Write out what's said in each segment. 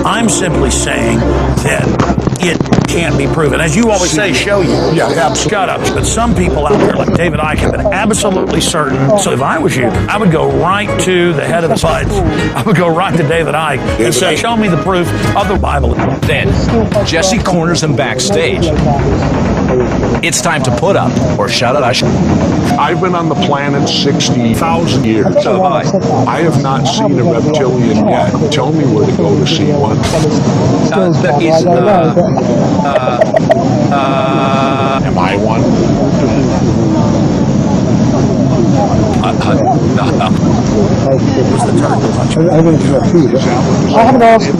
I'm simply saying that it can't be proven. As you always say, show you. Yeah, absolutely. Shut up. But some people out there, like David Icke, have been absolutely certain. So if I was you, I would go right to the head of the sites. I would go right to David Icke and say, show me the proof of the Bible. Then, Jesse corners him backstage. It's time to put up or shut it. I've been on the planet 60,000 years. So have I. I have not seen a reptilian yet. Tell me where to go to see one. Am I one? What's the target? I haven't asked him.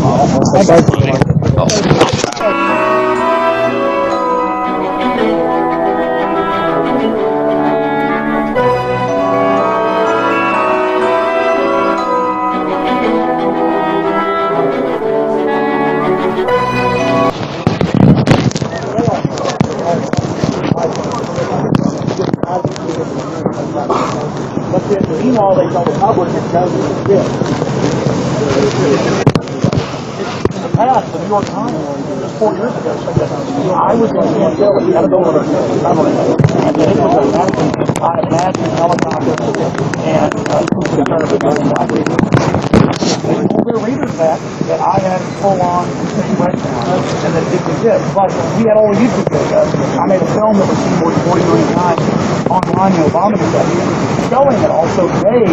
Meanwhile, they tell the public it does exist. In the past, the New York Times, just 4 years ago, said that I was going to kill it. Had to go with a submarine. And it was a massive helicopter. And in front of the building. They told their readers that I had full-on breakdown and that it didn't exist. But we had all the YouTube videos. I made a film that was seen more than 40 million times online in Obama showing it also today.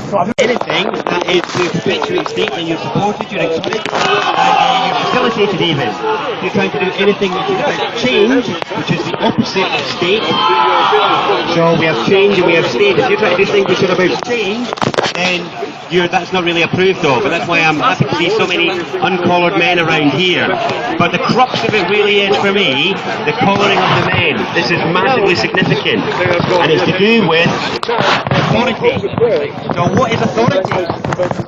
So anything that is to perpetuate state that you've supported, you're excited, and you've facilitated even. You're trying to do anything which is about change, which is the opposite of state. So we have change and we have state. If you're trying to do things which are about change, then that's not really approved of, and that's why I'm happy to see so many uncollared men around here. But the crux of it really is, for me, the collaring of the men. This is massively significant, and it's to do with authority. So what is authority?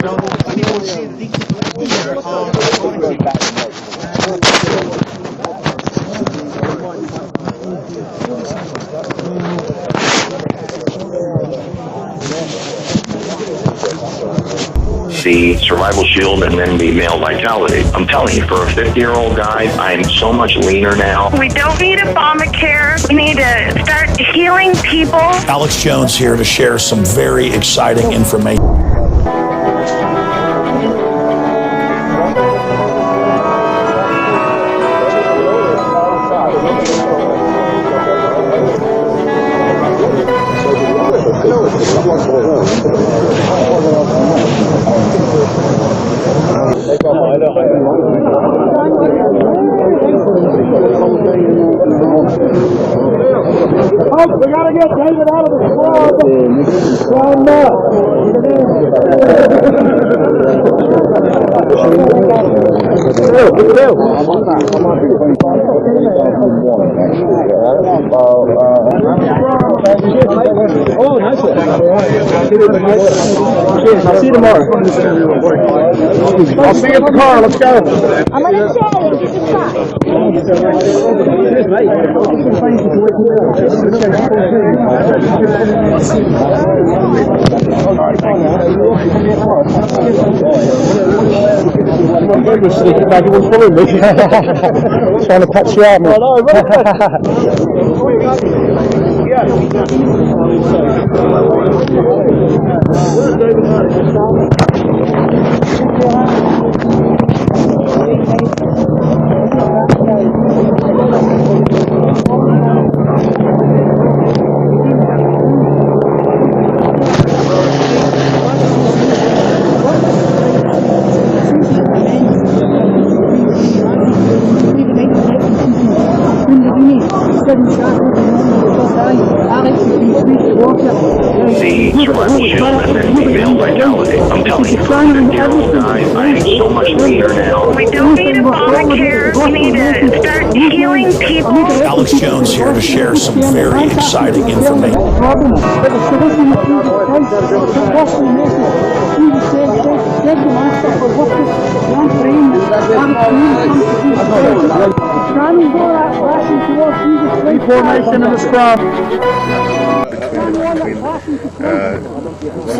So people say that these people are authority. The survival shield and then the male vitality. I'm telling you, for a 50-year-old guy, I'm so much leaner now. We don't need Obamacare. We need to start healing people. Alex Jones here to share some very exciting information. We gotta get David out of the squad. Oh, nice one. I'll see you tomorrow. I'll see you at the car. Let's go. I'm gonna say Trying to catch you out, man. The survival shield and then the male vitality. I'm telling you, for a 50-year-old guy, I'm so much leaner now. we don't need Obamacare. We need to start healing people. Alex Jones here to share some very exciting information. Formation in the scrum.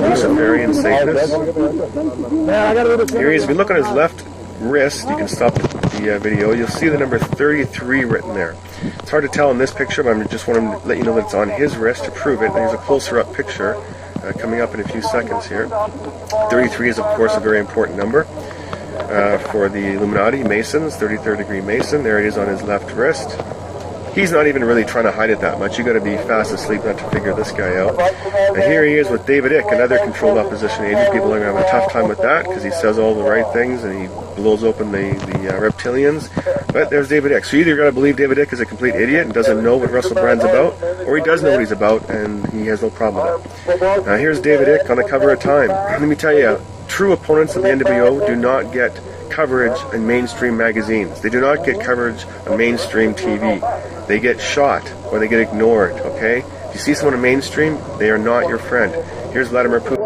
Luciferian Satanists. Here he is. If you look on his left wrist, you can stop the video, you'll see the number 33 written there. It's hard to tell in this picture, but I just want to let you know that it's on his wrist to prove it. And here's a closer up picture coming up in a few seconds here. 33 is of course a very important number for the Illuminati Masons, 33rd degree Mason. There it is on his left wrist. He's not even really trying to hide it that much. You got to be fast asleep not to figure this guy out. And here he is with David Icke, another controlled opposition agent. People are going to have a tough time with that because he says all the right things and he blows open the reptilians. But there's David Icke. So either you're going to believe David Icke is a complete idiot and doesn't know what Russell Brand's about, or he does know what he's about and he has no problem with it. Now here's David Icke on the cover of Time. Let me tell you, true opponents of the NWO do not get coverage in mainstream magazines. They do not get coverage on mainstream TV. They get shot or they get ignored, okay? If you see someone in mainstream, they are not your friend. Here's Vladimir Putin.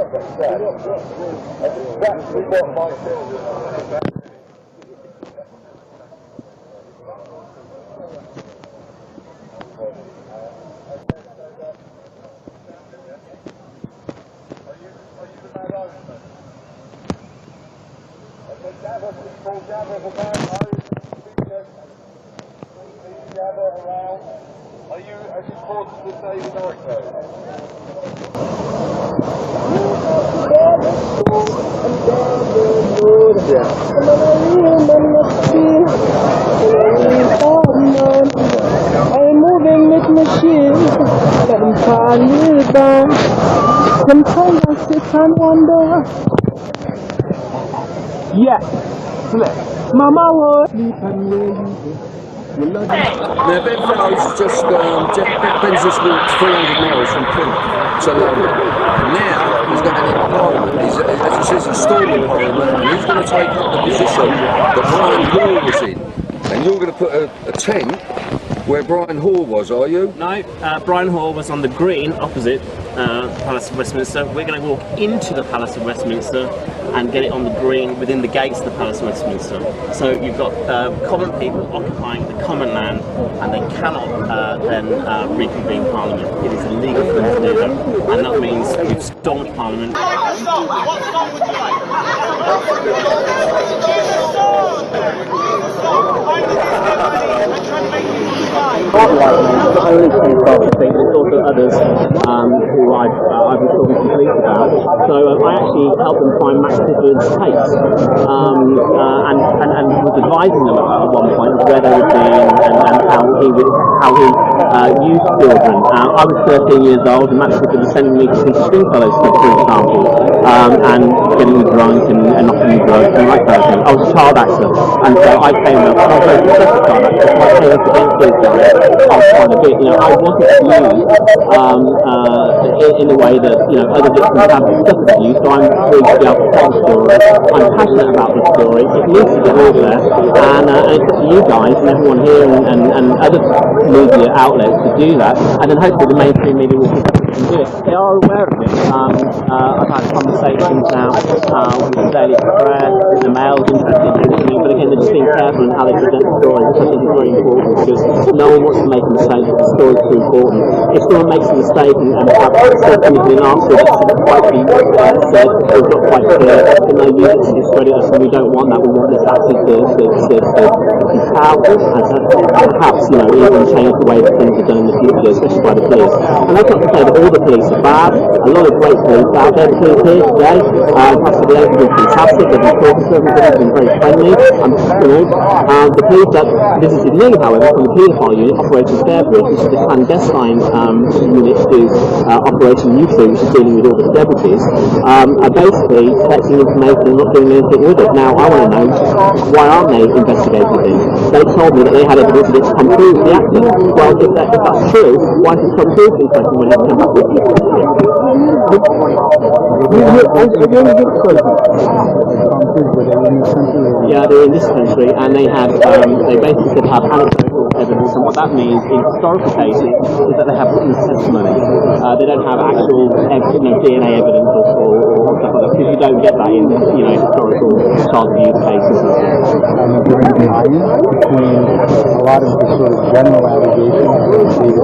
Are you as important as David Icke? I'm moving with machine, but I'm finally down. Sometimes I sit and wonder. Yeah, Mama was sleeping where you go. Now Ben Fellowes just Ben's just walked 300 miles from Plymouth to London. Now he's going into Parliament. As he says, he's storming Parliament, and he's going to take up the position that Brian Hall was in. And you're going to put a tent where Brian Hall was, are you? No, Brian Hall was on the green opposite the Palace of Westminster. We're going to walk into the Palace of Westminster and get it on the green within the gates of the Palace of Westminster. So you've got common people occupying the common land, and they cannot then reconvene Parliament. It is illegal for them to do that, and that means we've stormed Parliament. Not only police officers, but also others who I've been talking to police about. So I actually helped them find Max Tifford's tapes and was advising them at one point of where they were being and how he used children. I was 13 years old and Max Tifford was sending me to see Stringfellow stuff, for example, and getting me drunk and knocking me drugs and that kind of thing. I was a child actor, and so I came up, I was very successful child actor, so I came up against these guys. I was trying to get, I wasn't used in a way that, other victims have suffered abuse, so I'm free to be able to tell the story. I'm passionate about the story. It needs to get over there, and it's up to you guys and everyone here and other media outlets to do that, and then hopefully the mainstream media will pick up and do it. They are aware of it. I've had conversations now with the Daily Express, the Mail's interested in it, but again, they're just being careful in how they present the story, which I think is very important, because no one wants to make a mistake if the story is too important. If someone makes a mistake and perhaps says something in an answer that shouldn't quite be said, or not quite clear, then they use it to discredit us, and we don't want that. We want this actually to be powerful, and to perhaps, even change the way that things are done in the future, especially by the police. And that's not to say that all the police are bad. A lot of great police out there. The police here today, possibly they've been fantastic. They've been talking to everybody, they've been very friendly. The police that visited me, however, from the paedophile unit, Operation Scarebridge, which is the clandestine unit to Operation U2, which is dealing with all the celebrities, are basically collecting information and not doing anything with it. Now, I want to know, why aren't they investigating things? They told me that they had evidence that it's come through the acting. Well, if that's true, why did it come through the question when it came up with it? Yeah, they're in this country, and they basically have anecdotal evidence, and what that means in historical cases is that they have witness testimony. They don't have actual DNA evidence or stuff like that, because you don't get that in historical child abuse cases. And is there any tie-in between a lot of the sort of general allegations and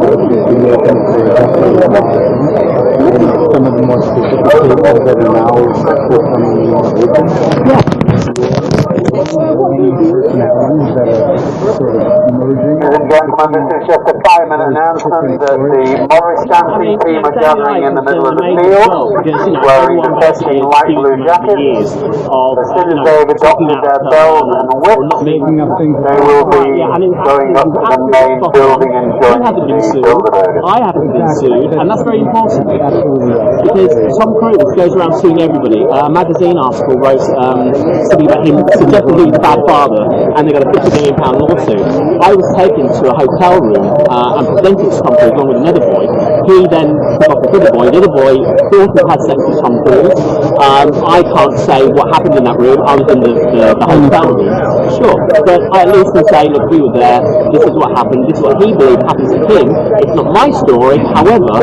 some of the more specific cases that are now forthcoming in the region? Personalities that are sort of emerging. Ladies and gentlemen, this is just a 5-minute announcement that the Morris dancing team are gathering in the middle of the field, wearing the fetching light blue jackets. As soon as they've adopted their bells and whips, they will be going up to the main building and joining the Builderburgers. I haven't been sued, and that's very important, because Tom Cruise goes around suing everybody. A magazine article wrote something about him suggesting he was a bad father, and they got a £50 million lawsuit. I was taken to a hotel room and presented to Tom Cruise along with another boy. He then took off with the other boy. The other boy thought he had sex with Tom Cruise. I can't say what happened in that room. I was in the hotel room, sure, but I at least can say, look, we were there. This is what happened. This is what he believed happened to him. It's not my story. However,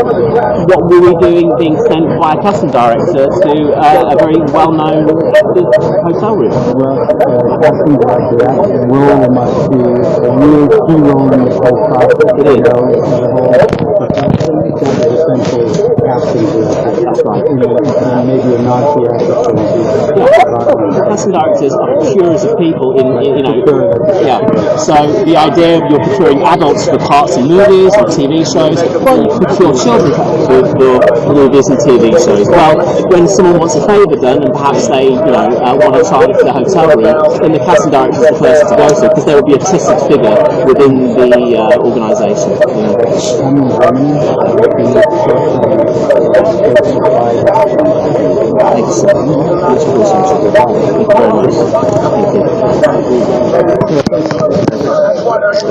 what were we doing being sent by a casting director to a very well-known hotel room? Casting director, that role must be a real key role in this whole process. It is. The whole profession is essentially casting director. That's right. And maybe a non-theatrical. Casting directors are procurers of people So the idea of you're procuring adults for parts in movies or TV shows, well, you procure children for movies and TV shows. Well, when someone wants a favour done and perhaps they want a child for the hotel room, then the casting director is the person to go to, because there will be a trusted figure within the organisation.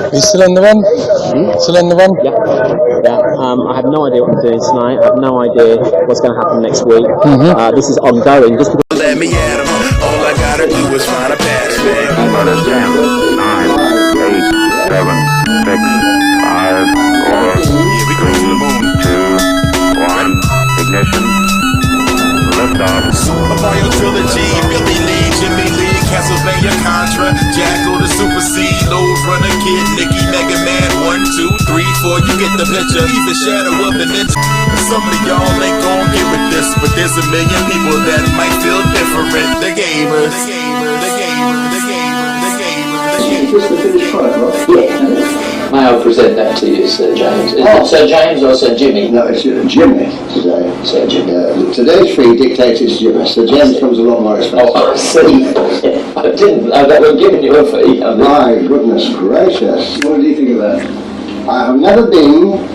Are you still in the run? Still in the run? Yeah. I have no idea what I'm doing tonight. I have no idea what's going to happen next week. This is ongoing. Just because. Let me at him. All I gotta do is find a pass, man. 9, 8, 7, 6, 5, 4, 3, 2, 1, ignition. Liftoff. Super Mario Trilogy, Billy Lee, Jimmy Lee, Castlevania, Contra, Jackal, the Super C, Load Runner Kid, Nicky, Mega Man, 1, 2, 3, 4, you get the picture. Even Shadow of the Ninja. Some of y'all ain't gon' get with this, but there's a million people that might feel different. The gamers, the gamers, the gamers, the gamers, the gamers, the gamers. Is this the finished product? Yeah. May I present that to you, Sir James? Is it Sir James or Sir Jimmy? No, it's Jimmy today. Sir Jimmy. Today's fee dictates it's Jimmy. Sir James comes a lot more expensive. Oh, I see. I didn't know that we're giving you a fee. My goodness gracious. What do you think of that? I have never been.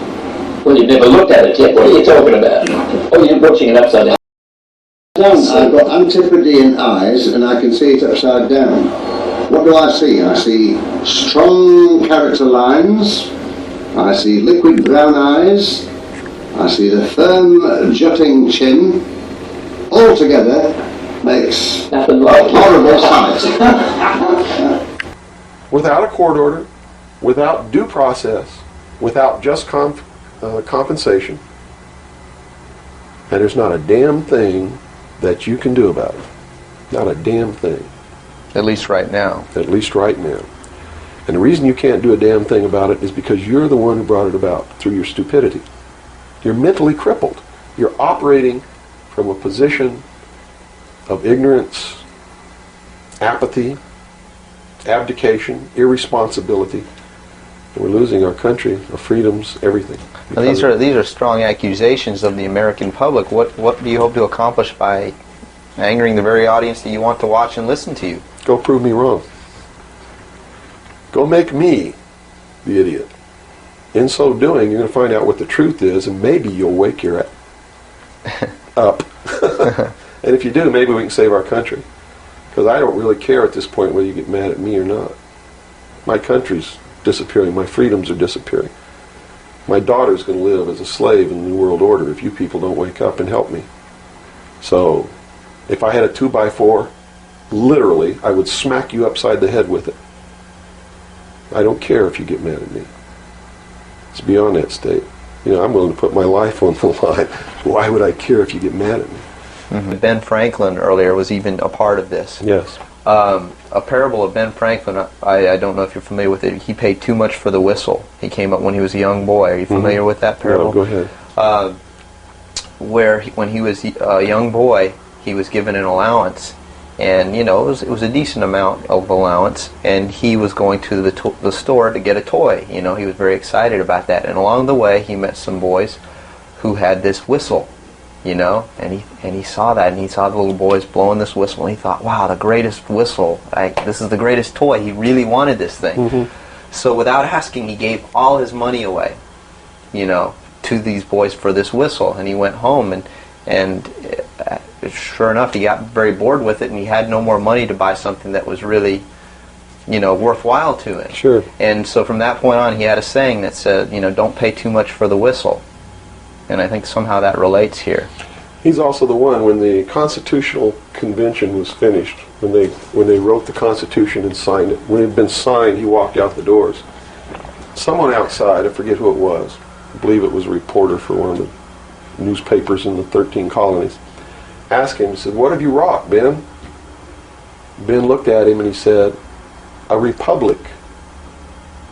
Well, you've never looked at it yet. What are you talking about? Oh, you're watching it upside down. I've got Antipodean eyes and I can see it upside down. What do I see? I see strong character lines. I see liquid brown eyes. I see the firm jutting chin. All together makes nothing like a horrible sight. Without a court order, without due process, without just compensation, and there's not a damn thing that you can do about it. Not a damn thing. At least right now. At least right now. And the reason you can't do a damn thing about it is because you're the one who brought it about through your stupidity. You're mentally crippled. You're operating from a position of ignorance, apathy, abdication, irresponsibility. And we're losing our country, our freedoms, everything. Now, these are strong accusations of the American public. What do you hope to accomplish by angering the very audience that you want to watch and listen to you? Go prove me wrong. Go make me the idiot. In so doing, you're going to find out what the truth is, and maybe you'll wake your up. And if you do, maybe we can save our country. Because I don't really care at this point whether you get mad at me or not. My country's disappearing. My freedoms are disappearing. My daughter's going to live as a slave in the New World Order if you people don't wake up and help me. So, if I had a 2x4, literally, I would smack you upside the head with it. I don't care if you get mad at me. It's beyond that state. You know, I'm willing to put my life on the line. Why would I care if you get mad at me? Mm-hmm. Ben Franklin earlier was even a part of this. Yes. A parable of Ben Franklin, I don't know if you're familiar with it. He paid too much for the whistle. He came up when he was a young boy. Are you familiar with that parable? No, go ahead. When he was a young boy, he was given an allowance. And, you know, it was a decent amount of allowance. And he was going to the store to get a toy. You know, he was very excited about that. And along the way, he met some boys who had this whistle. You know, and he saw that, and he saw the little boys blowing this whistle, and he thought, wow, the greatest whistle. This is the greatest toy. He really wanted this thing. Mm-hmm. So without asking, he gave all his money away, you know, to these boys for this whistle. And he went home, and sure enough, he got very bored with it, and he had no more money to buy something that was really, you know, worthwhile to him. Sure. And so from that point on, he had a saying that said, you know, don't pay too much for the whistle. And I think somehow that relates here. He's also the one, when the Constitutional Convention was finished, when they wrote the Constitution and signed it, when it had been signed, he walked out the doors. Someone outside, I forget who it was, I believe it was a reporter for one of the newspapers in the 13 colonies, asked him, he said, what have you wrought, Ben? Ben looked at him and he said, a republic,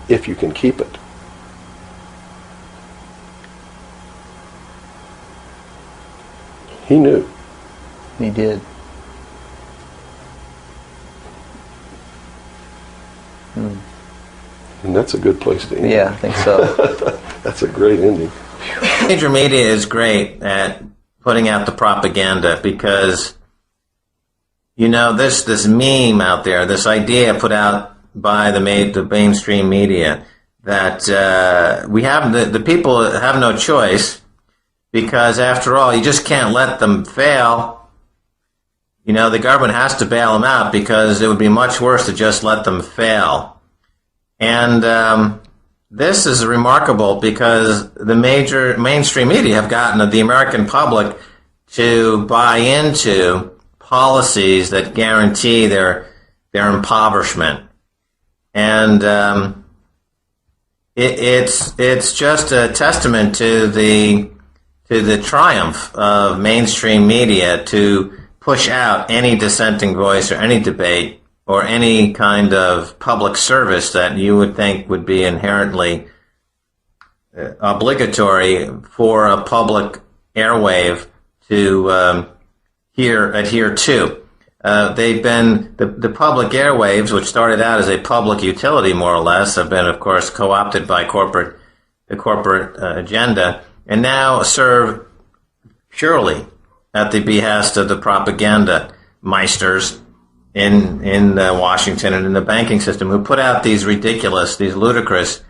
if you can keep it. He knew. He did. And that's a good place to end. Yeah, I think so. That's a great ending. Major media is great at putting out the propaganda because, you know, this meme out there, this idea put out by the mainstream media that we have the people have no choice. Because after all, you just can't let them fail. You know, the government has to bail them out because it would be much worse to just let them fail. And this is remarkable because the major mainstream media have gotten the American public to buy into policies that guarantee their impoverishment. And it's just a testament to the triumph of mainstream media to push out any dissenting voice or any debate or any kind of public service that you would think would be inherently obligatory for a public airwave to adhere to. They've been, the public airwaves, which started out as a public utility more or less, have been, of course, co-opted by the corporate agenda, and now serve purely at the behest of the propaganda meisters in Washington and in the banking system, who put out these ridiculous, these ludicrous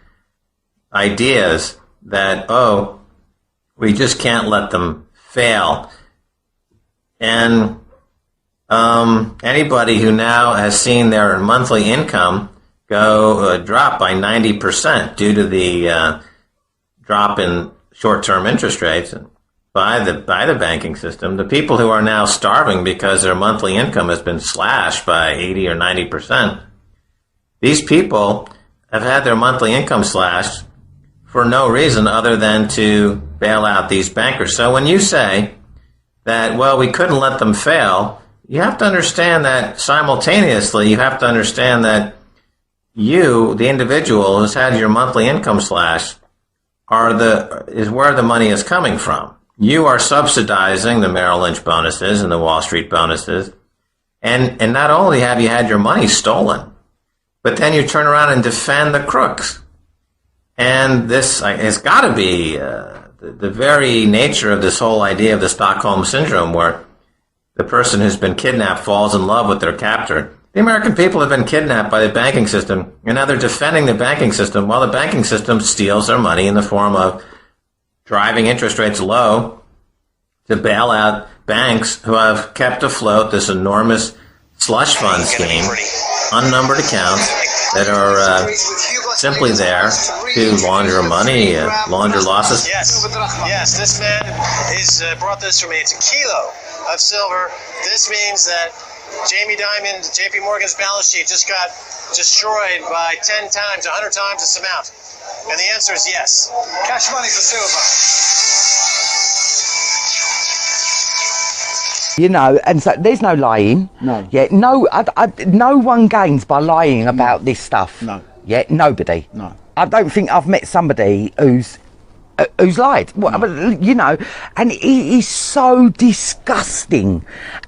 ideas that, oh, we just can't let them fail. And anybody who now has seen their monthly income go drop by 90% due to the drop in short-term interest rates by the banking system, the people who are now starving because their monthly income has been slashed by 80 or 90%, these people have had their monthly income slashed for no reason other than to bail out these bankers. So when you say that, well, we couldn't let them fail, you have to understand that simultaneously you have to understand that you, the individual who's had your monthly income slashed, is where the money is coming from. You are subsidizing the Merrill Lynch bonuses and the Wall Street bonuses, and not only have you had your money stolen, but then you turn around and defend the crooks. And this has got to be the very nature of this whole idea of the Stockholm Syndrome, where the person who's been kidnapped falls in love with their captor. The American people have been kidnapped by the banking system, and now they're defending the banking system while the banking system steals their money in the form of driving interest rates low to bail out banks who have kept afloat this enormous slush fund scheme, unnumbered accounts that are simply there to launder money, launder losses. Yes, this man is brought this for me. It's a kilo of silver. This means that Jamie Dimon, JP Morgan's balance sheet just got destroyed by 10 times, 100 times this amount? And the answer is yes. Cash money for silver. You know, and so there's no lying. No. Yeah, no, no one gains by lying about this stuff. No. Yeah, nobody. No. I don't think I've met somebody who's lied. Well, you know, and it is so disgusting,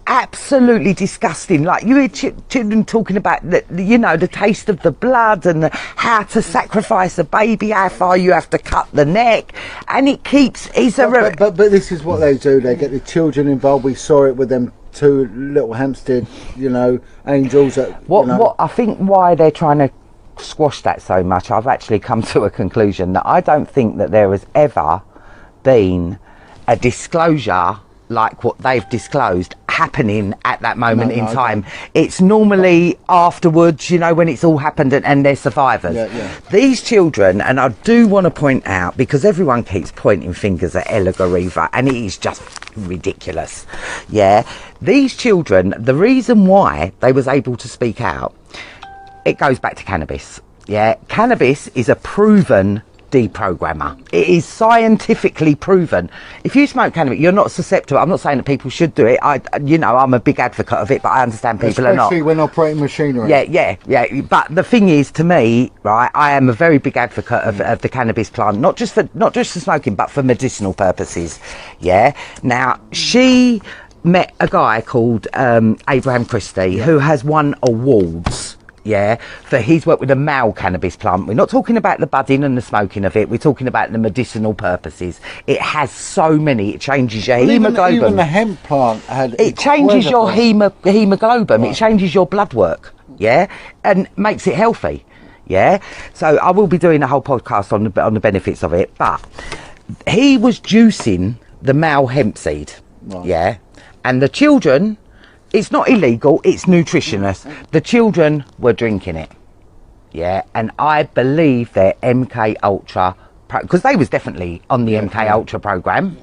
absolutely disgusting. Like you hear children talking about the taste of the blood and how to sacrifice a baby, how far you have to cut the neck, and it keeps. But this is what they do. They get the children involved. We saw it with them 2 little Hampstead, angels. What I think why they're trying to squash that so much, I've actually come to a conclusion that I don't think that there has ever been a disclosure like what they've disclosed happening at that moment in time. It's normally afterwards, when it's all happened and they're survivors. These children, and I do want to point out, because everyone keeps pointing fingers at Ella Gariva and it is just ridiculous. These children, the reason why they was able to speak out, it goes back to cannabis. Cannabis is a proven deprogrammer. It is scientifically proven. If you smoke cannabis, you're not susceptible. I'm not saying that people should do it. I'm a big advocate of it, but I understand people are not. Especially when operating machinery. Yeah. But the thing is, to me, right, I am a very big advocate of the cannabis plant, not just for smoking, but for medicinal purposes. Now, she met a guy called Abraham Christie, who has won awards. For his work with the male cannabis plant. We're not talking about the budding and the smoking of it. We're talking about the medicinal purposes. It has so many. It changes your hemoglobin. Even the hemp plant had. It changes your hemoglobin. It changes your blood work. And makes it healthy. So I will be doing a whole podcast on the benefits of it. But he was juicing the male hemp seed. Right. And the children. It's not illegal, it's nutritious. The children were drinking it. And I believe their MK Ultra, because they was definitely on the MK Ultra program.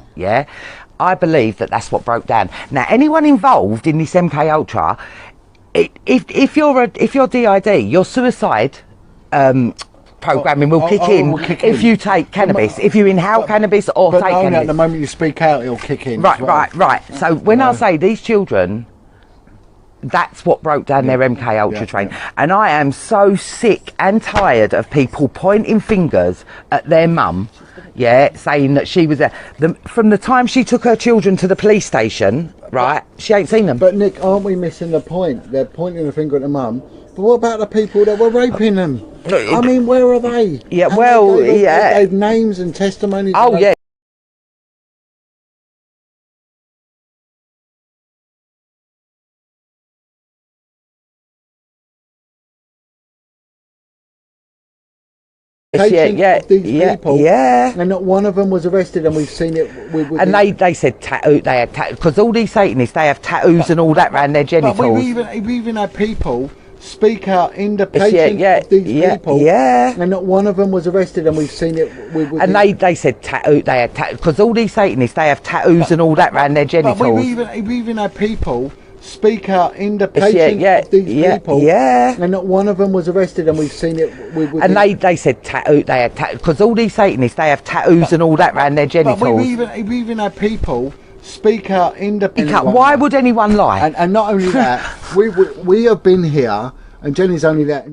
I believe that's what broke down. Now, anyone involved in this MK Ultra, if you're DID, your suicide programming will kick in if you take cannabis, if you inhale cannabis or take cannabis. At the moment you speak out, it'll kick in. Right. So when I say these children, that's what broke down their MK Ultra train. And I am so sick and tired of people pointing fingers at their mum, saying that she was from the time she took her children to the police station, right, she ain't seen them. But Nick, aren't we missing the point? They're pointing the finger at the mum, but what about the people that were raping them? I mean, where are they? They've names and testimonies. Oh, yeah. People, and not one of them was arrested, and we've seen it. And they said tattoo. They had because all these Satanists, they have tattoos and all that around their genitals. But we've even had people speak out in the patience of these people, and not one of them was arrested, and we've seen it. And they said tattoo. They had because all these Satanists, they have tattoos and all that around their genitals. But we've even had people speak out in the patience of these people, and not one of them was arrested, and we've seen it. And they said tattoo. They had because all these Satanists, they have tattoos and all that around their genitals. But we've even had people speak out in the. Why would anyone lie? And not only that, we have been here, and Jenny's only there.